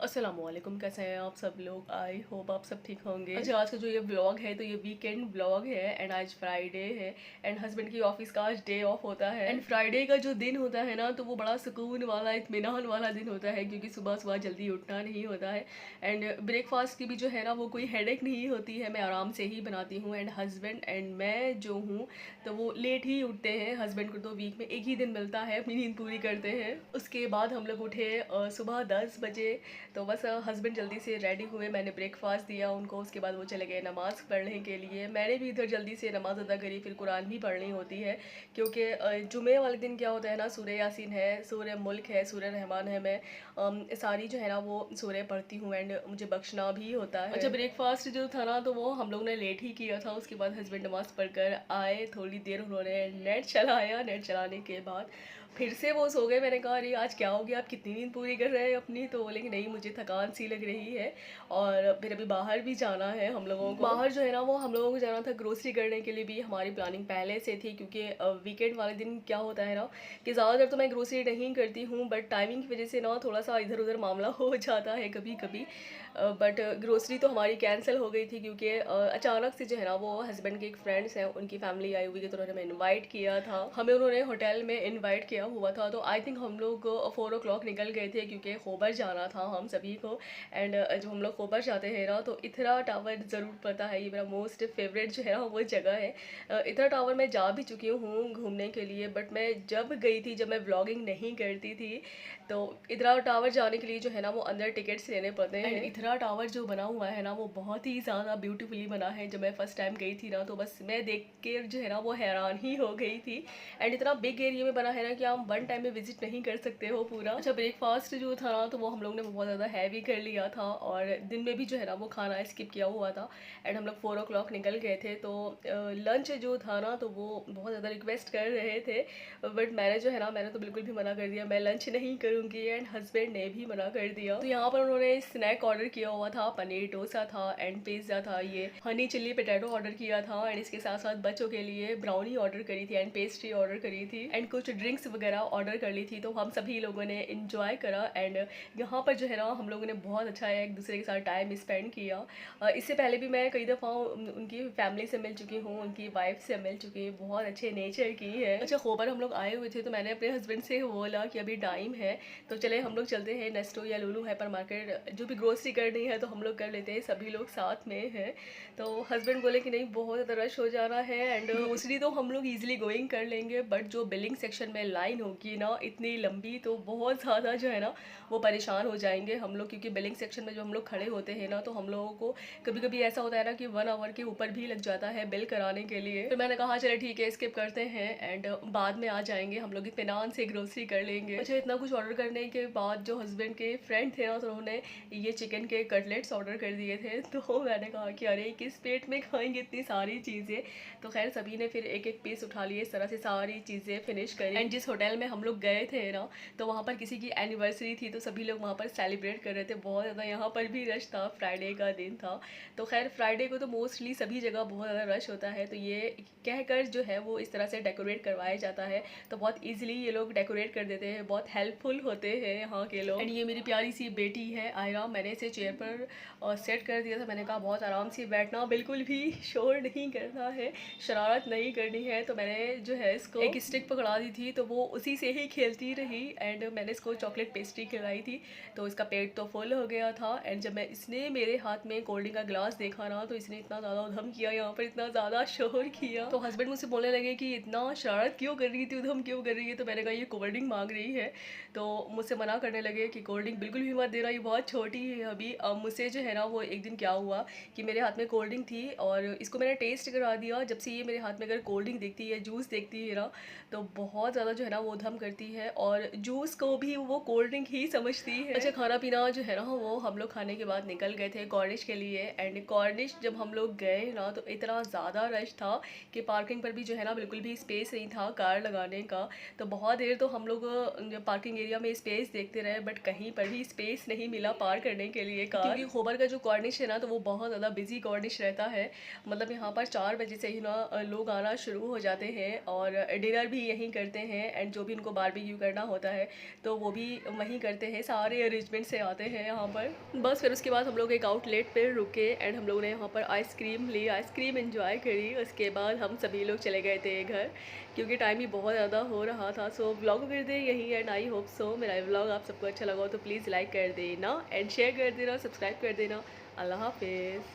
अस्सलामुअलैकुम, कैसे हैं आप सब लोग। आई होप आप सब ठीक होंगे। अच्छा, आज का जो ये व्लॉग है तो ये वीकेंड व्लॉग है एंड आज फ्राइडे है एंड हस्बैंड की ऑफिस का आज डे ऑफ होता है। एंड फ्राइडे का जो दिन होता है ना तो वो बड़ा सुकून वाला इत्मीनान वाला दिन होता है क्योंकि सुबह सुबह जल्दी उठना नहीं होता है एंड ब्रेकफास्ट की भी जो है ना वो कोई हेडेक नहीं होती है, मैं आराम से ही बनाती हूँ। एंड हस्बैंड एंड मैं जो हूँ तो वो लेट ही उठते हैं। हस्बैंड को तो वीक में एक ही दिन मिलता है अपनी नींद पूरी करते हैं। उसके बाद हम लोग उठे सुबह 10 बजे। तो बस हस्बैंड जल्दी से रेडी हुए, मैंने ब्रेकफास्ट दिया उनको, उसके बाद वो चले गए नमाज़ पढ़ने के लिए। मैंने भी इधर जल्दी से नमाज़ अदा करी, फिर कुरान भी पढ़नी होती है क्योंकि जुमे वाले दिन क्या होता है ना, सूरह यासीन है, सूरह मुल्क है, सूरह रहमान है, मैं सारी जो है ना वो सूरह पढ़ती हूँ एंड मुझे बख्शना भी होता है। अच्छा, ब्रेकफास्ट जो था ना तो वो हम लोग ने लेट ही किया था। उसके बाद हस्बैंड नमाज़ पढ़कर आए, थोड़ी देर उन्होंने नेट चलाया, नेट चलाने के बाद फिर से वो सो गए। मैंने कहा अरे आज क्या हो गया, आप कितनी नींद पूरी कर रहे हैं अपनी? तो बोले कि नहीं मुझे थकान सी लग रही है और फिर अभी बाहर भी जाना है हम लोगों को। बाहर जो है ना वो हम लोगों को जाना था ग्रोसरी करने के लिए, भी हमारी प्लानिंग पहले से थी क्योंकि वीकेंड वाले दिन क्या होता है ना कि ज़्यादातर तो मैं ग्रोसरी नहीं करती हूँ बट टाइमिंग की वजह से ना थोड़ा सा इधर उधर मामला हो जाता है कभी कभी। बट ग्रोसरी तो हमारी कैंसिल हो गई थी क्योंकि अचानक से जो है ना वो हस्बैंड के एक फ्रेंड्स हैं, उनकी फैमिली आई हुई थी तो उन्होंने हमें इनवाइट किया था। हमें उन्होंने होटल में इनवाइट किया हुआ था तो आई थिंक हम लोग 4 o'clock निकल गए थे क्योंकि खोबर जाना था हम सभी को। एंड जब हम लोग खोबर जाते हैं ना तो इथरा टावर ज़रूर पता है, ये मेरा मोस्ट फेवरेट जो है ना वो जगह है। इथरा टावर मैं जा भी चुकी हूँ घूमने के लिए बट मैं जब गई थी, जब मैं व्लॉगिंग नहीं करती थी, तो इथरा टावर जाने के लिए जो है ना वो अंदर टिकट्स लेने पड़ते हैं। एंड इथरा टावर जो बना हुआ है ना वो बहुत ही ज़्यादा ब्यूटीफुली बना है। जब मैं फर्स्ट टाइम गई थी ना तो बस मैं देख के जो है ना वो हैरान ही हो गई थी। एंड इतना बिग एरिया में बना है ना कि आप वन टाइम में विजिट नहीं कर सकते हो पूरा। अच्छा, ब्रेकफास्ट जो था ना तो वो हम लोग ने बहुत ज़्यादा हैवी कर लिया था और दिन में भी जो है ना वो खाना स्किप किया हुआ था। एंड हम लोग 4 o'clock निकल गए थे तो लंच जो था ना तो वो बहुत ज़्यादा रिक्वेस्ट कर रहे थे बट मैंने जो है ना मैंने तो बिल्कुल भी मना कर दिया, मैं लंच नहीं करूँगी। एंड हस्बैंड ने भी मना कर दिया। तो यहाँ पर उन्होंने स्नैक ऑर्डर किया हुआ था, पनीर डोसा था एंड पिज़्ज़ा था, ये हनी चिल्ली पोटैटो ऑर्डर किया था एंड इसके साथ साथ बच्चों के लिए ब्राउनी ऑर्डर करी थी एंड पेस्ट्री ऑर्डर करी थी एंड कुछ ड्रिंक्स वगैरह ऑर्डर कर ली थी। तो हम सभी लोगों ने इंजॉय करा एंड यहाँ पर जो है ना हम लोगों ने बहुत अच्छा एक दूसरे के साथ टाइम स्पेंड किया। इससे पहले भी मैं कई दफ़ा उनकी फैमिली से मिल चुकी हूँ, उनकी वाइफ से मिल चुकी हूँ, बहुत अच्छे नेचर की है। अच्छा, खोबर हम लोग आए हुए थे तो मैंने अपने हस्बैंड से बोला कि अभी टाइम है तो चले हम लोग चलते हैं नेस्टो या लुलु हाइपर मार्केट, जो भी ग्रोसरी करनी है तो हम लोग कर लेते हैं, सभी लोग साथ में हैं। तो हस्बैंड बोले कि नहीं बहुत ज़्यादा रश हो जाना है एंड ग्रोसरी तो हम लोग ईजिली गोइंग कर लेंगे बट जो बिलिंग सेक्शन में लाइन होगी ना इतनी लंबी तो बहुत ज़्यादा जो है ना वो परेशान हो जाएंगे हम लोग, क्योंकि बिलिंग सेक्शन में जो हम लोग खड़े होते हैं ना तो हम लोगों को कभी कभी ऐसा होता है ना कि 1 आवर के ऊपर भी लग जाता है बिल कराने के लिए। फिर मैंने कहा चले ठीक है स्किप करते हैं एंड बाद में आ जाएंगे, हम लोग इत्मीनान से ग्रोसरी कर लेंगे। अच्छा, इतना कुछ ऑर्डर करने के बाद जो हस्बैंड के फ्रेंड थे ना तो उन्होंने ये चिकन के कटलेट्स ऑर्डर कर दिए थे। तो मैंने कहा कि अरे किस पेट में खाएंगे इतनी सारी चीज़ें। तो खैर सभी ने फिर एक एक पीस उठा लिए, इस तरह से सारी चीज़ें फिनिश करी। एंड जिस होटल में हम लोग गए थे ना तो वहाँ पर किसी की एनिवर्सरी थी तो सभी लोग वहाँ पर सेलिब्रेट कर रहे थे, बहुत ज़्यादा यहाँ पर भी रश था, फ्राइडे का दिन था। तो खैर फ्राइडे को तो मोस्टली सभी जगह बहुत ज़्यादा रश होता है तो ये कहकर जो है वो इस तरह से डेकोरेट करवाया जाता है। तो बहुत ईजिली ये लोग डेकोरेट कर देते हैं, बहुत हेल्पफुल होते हैं यहाँ के लोग। एंड ये मेरी प्यारी सी बेटी है आयरा, मैंने इसे चेयर पर सेट कर दिया था, मैंने कहा बहुत आराम से बैठना, बिल्कुल भी शोर नहीं करना है, शरारत नहीं करनी है। तो मैंने जो है इसको एक स्टिक पकड़ा दी थी तो वो उसी से ही खेलती रही एंड मैंने इसको चॉकलेट पेस्ट्री खिलाई थी तो इसका पेट तो फुल हो गया था। एंड जब मैं इसने मेरे हाथ में कोल्ड ड्रिंक का ग्लास देखा ना तो इसने इतना ज़्यादा उधम किया, यहाँ पर इतना ज़्यादा शोर किया तो हस्बैंड मुझसे बोलने लगे कि इतना शरारत क्यों कर रही थी, उधम क्यों कर रही है। तो मैंने कहा ये कोल्ड ड्रिंक मांग रही है तो मुझसे मना करने लगे कि कोल्ड ड्रिंक बिल्कुल भी मत देना, ये बहुत छोटी है अभी। मुझसे जो है ना वो एक दिन क्या हुआ कि मेरे हाथ में कोल्ड ड्रिंक थी और इसको मैंने टेस्ट करा दिया। जब से ये मेरे हाथ में अगर कोल्ड ड्रिंक देखती है, जूस देखती है ना तो बहुत ज़्यादा जो है ना वो उधम करती है और जूस को भी वो कोल्ड ड्रिंक ही समझती है। अच्छा, खाना पीना जो है ना वो हम लोग खाने के बाद निकल गए थे कॉर्निश के लिए एंड कॉर्निश जब हम लोग गए ना तो इतना ज़्यादा रश था कि पार्किंग पर भी जो है ना बिल्कुल भी स्पेस नहीं था कार लगाने का। तो बहुत देर तो हम लोग पार्किंग एरिया में स्पेस देखते रहे बट कहीं पर भी स्पेस नहीं मिला पार करने के लिए कार, क्योंकि खोबर का जो कॉर्निश है ना तो वो बहुत ज़्यादा बिजी कॉर्निश रहता है। मतलब यहाँ पर 4 बजे से ही ना लोग आना शुरू हो जाते हैं और डिनर भी यहीं करते हैं एंड जो भी उनको बारबेक्यू करना होता है तो वो भी वहीं करते हैं, सारे अरेंजमेंट्स से आते हैं यहाँ पर। बस फिर उसके बाद हम लोग एक आउटलेट पे रुके एंड हम लोगों ने यहाँ पर आइसक्रीम ली, आइसक्रीम एंजॉय करी। उसके बाद हम सभी लोग चले गए थे घर क्योंकि टाइम भी बहुत ज़्यादा हो रहा था। सो व्लॉग कर दे यही एंड आई होप सो मेरा व्लॉग आप सबको अच्छा लगा हो तो प्लीज़ लाइक कर देना एंड शेयर कर देना, सब्सक्राइब कर देना। अल्लाह हाफिज़।